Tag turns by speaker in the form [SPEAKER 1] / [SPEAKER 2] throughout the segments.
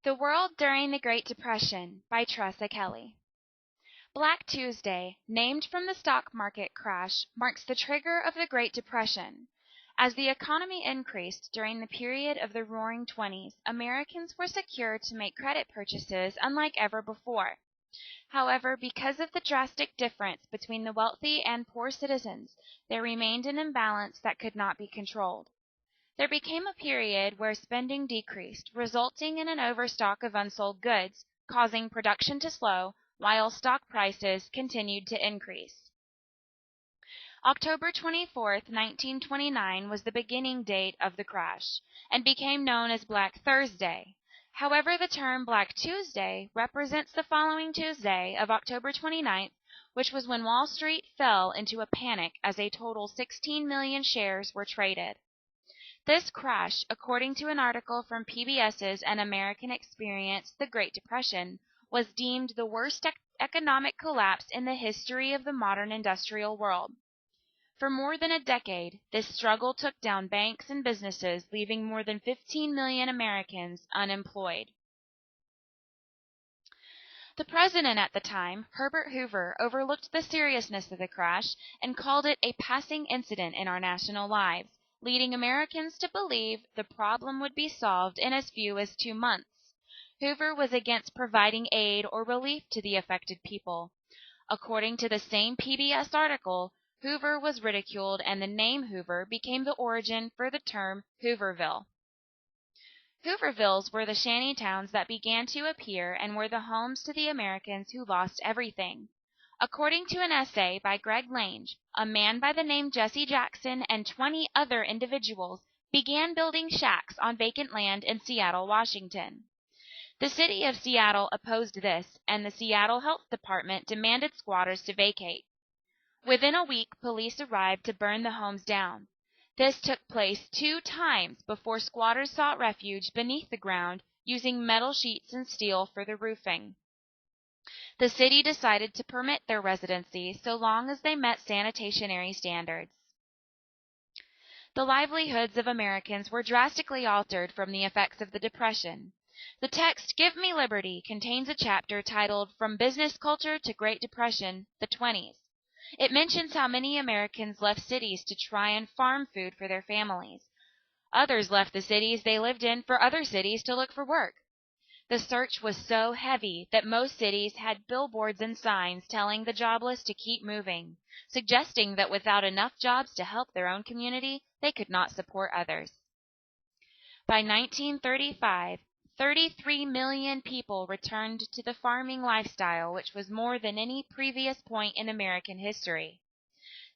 [SPEAKER 1] The World During the Great Depression by Tressa Kelly. Black Tuesday, named from the stock market crash, marks the trigger of the Great Depression. As the economy increased during the period of the Roaring Twenties, Americans were secure to make credit purchases unlike ever before. However, because of the drastic difference between the wealthy and poor citizens, there remained an imbalance that could not be controlled. There became a period where spending decreased, resulting in an overstock of unsold goods, causing production to slow, while stock prices continued to increase. October 24, 1929 was the beginning date of the crash, and became known as Black Thursday. However, the term Black Tuesday represents the following Tuesday of October 29th, which was when Wall Street fell into a panic as a total 16 million shares were traded. This crash, according to an article from PBS's An American Experience, The Great Depression, was deemed the worst economic collapse in the history of the modern industrial world. For more than a decade, this struggle took down banks and businesses, leaving more than 15 million Americans unemployed. The president at the time, Herbert Hoover, overlooked the seriousness of the crash and called it a passing incident in our national lives, leading Americans to believe the problem would be solved in as few as 2 months. Hoover was against providing aid or relief to the affected people. According to the same PBS article, Hoover was ridiculed and the name Hoover became the origin for the term Hooverville. Hoovervilles were the shanty towns that began to appear and were the homes to the Americans who lost everything. According to an essay by Greg Lange, a man by the name Jesse Jackson and 20 other individuals began building shacks on vacant land in Seattle, Washington. The city of Seattle opposed this, and the Seattle Health Department demanded squatters to vacate. Within a week, police arrived to burn the homes down. This took place 2 times before squatters sought refuge beneath the ground, using metal sheets and steel for the roofing. The city decided to permit their residency so long as they met sanitary standards. The livelihoods of Americans were drastically altered from the effects of the Depression. The text Give Me Liberty contains a chapter titled From Business Culture to Great Depression, the Twenties. It mentions how many Americans left cities to try and farm food for their families. Others left the cities they lived in for other cities to look for work. The search was so heavy that most cities had billboards and signs telling the jobless to keep moving, suggesting that without enough jobs to help their own community, they could not support others. By 1935, 33 million people returned to the farming lifestyle, which was more than any previous point in American history.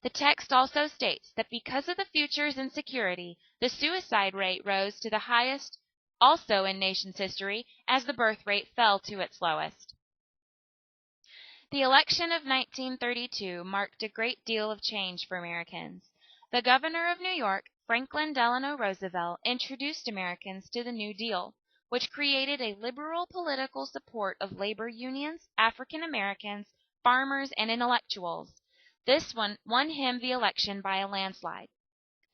[SPEAKER 1] The text also states that because of the future's insecurity, the suicide rate rose to the highest also in nation's history, as the birth rate fell to its lowest. The election of 1932 marked a great deal of change for Americans. The governor of New York, Franklin Delano Roosevelt, introduced Americans to the New Deal, which created a liberal political support of labor unions, African Americans, farmers, and intellectuals. This won him the election by a landslide.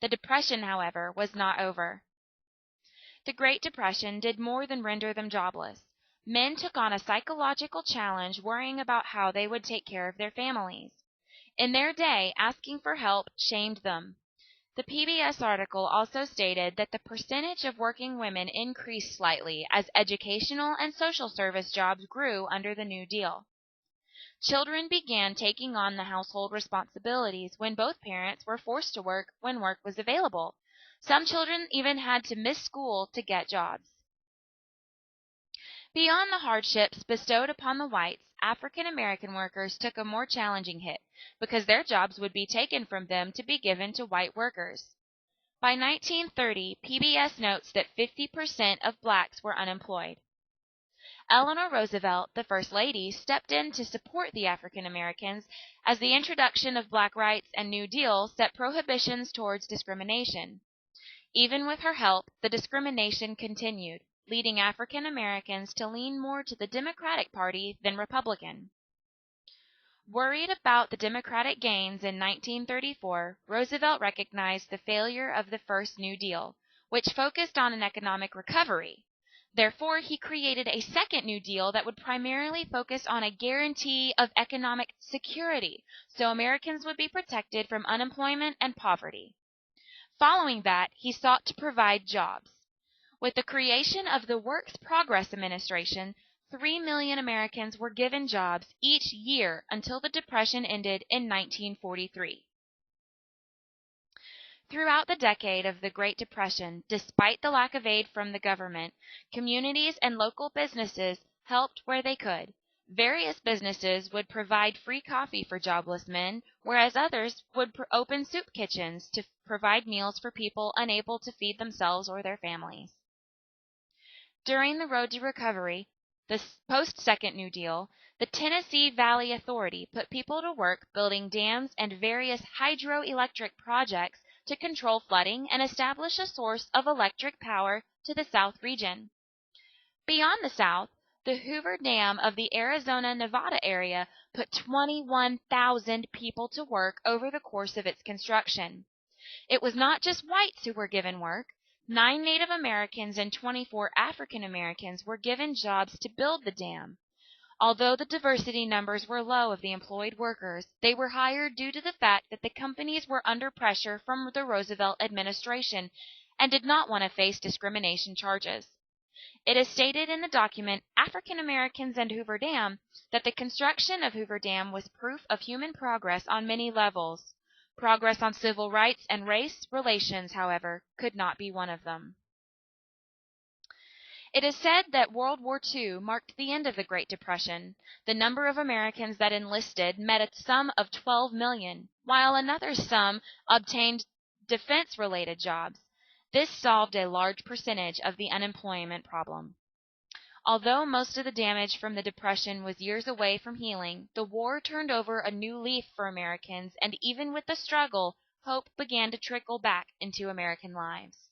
[SPEAKER 1] The Depression, however, was not over. The Great Depression did more than render them jobless. Men took on a psychological challenge worrying about how they would take care of their families. In their day, asking for help shamed them. The PBS article also stated that the percentage of working women increased slightly as educational and social service jobs grew under the New Deal. Children began taking on the household responsibilities when both parents were forced to work when work was available. Some children even had to miss school to get jobs. Beyond the hardships bestowed upon the whites, African American workers took a more challenging hit because their jobs would be taken from them to be given to white workers. By 1930, PBS notes that 50% of blacks were unemployed. Eleanor Roosevelt, the First Lady, stepped in to support the African Americans as the introduction of Black Rights and New Deal set prohibitions towards discrimination. Even with her help, the discrimination continued, leading African Americans to lean more to the Democratic Party than Republican. Worried about the Democratic gains in 1934, Roosevelt recognized the failure of the first New Deal, which focused on an economic recovery. Therefore, he created a second New Deal that would primarily focus on a guarantee of economic security, so Americans would be protected from unemployment and poverty. Following that, he sought to provide jobs. With the creation of the Works Progress Administration, 3 million Americans were given jobs each year until the Depression ended in 1943. Throughout the decade of the Great Depression, despite the lack of aid from the government, communities and local businesses helped where they could. Various businesses would provide free coffee for jobless men, whereas others would open soup kitchens to provide meals for people unable to feed themselves or their families. During the road to recovery, the post-Second New Deal, the Tennessee Valley Authority put people to work building dams and various hydroelectric projects to control flooding and establish a source of electric power to the South region. Beyond the South, the Hoover Dam of the Arizona-Nevada area put 21,000 people to work over the course of its construction. It was not just whites who were given work. 9 Native Americans and 24 African Americans were given jobs to build the dam. Although the diversity numbers were low of the employed workers, they were hired due to the fact that the companies were under pressure from the Roosevelt administration and did not want to face discrimination charges. It is stated in the document African Americans and Hoover Dam that the construction of Hoover Dam was proof of human progress on many levels. Progress on civil rights and race relations, however, could not be one of them. It is said that World War II marked the end of the Great Depression. The number of Americans that enlisted met a sum of 12 million, while another sum obtained defense-related jobs. This solved a large percentage of the unemployment problem. Although most of the damage from the Depression was years away from healing, the war turned over a new leaf for Americans, and even with the struggle, hope began to trickle back into American lives.